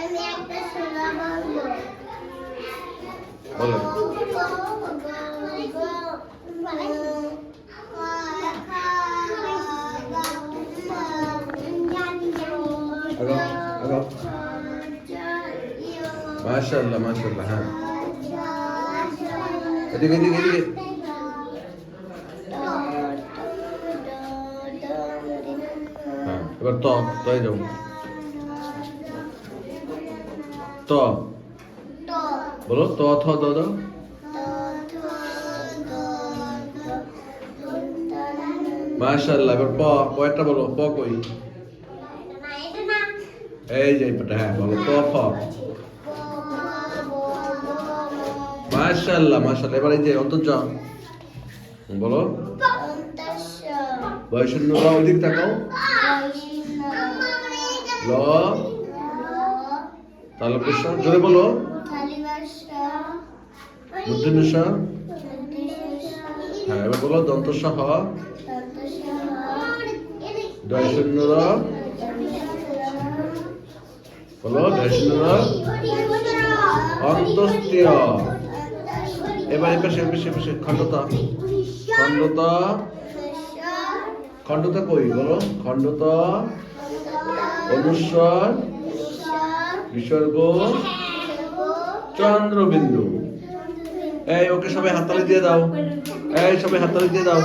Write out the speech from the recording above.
আমি একটা সোনা বলবো। বলো। আগাও। মাশাআল্লাহ মাশাআল্লাহ। হ্যাঁ এদিকে এদিকে এদিকে। হ্যাঁ এবার তয় যাও। ত বলো ত থ দ দ। মাশাআল্লাহ। এবার পয়টা বলো। প কই? এই যে পটা। হ্যাঁ বলো ত ফ। মাশাআল্লাহ মাশাআল্লাহ। এবার এই যে অন্তর্জ বলো। বয়শূন্য ল। ওই দিক তাকাও। ল তালব্য জোরে বলো। মূর্ধন্য ষ। হ্যাঁ এবার বলো দন্ত স হ। দয়শূন্য র বলো। দয়শূন্য র অন্তস্তীয়। এবার এপাশে এপাশে এপাশে খণ্ডতা। খণ্ডতা। খণ্ডতা কই বলো। খণ্ডতা অনুস্বর বিসর্গ চন্দ্রবিন্দু। এই ওকে সবাই হাততালি দিয়ে দাও। এই সবাই হাততালি দিয়ে দাও।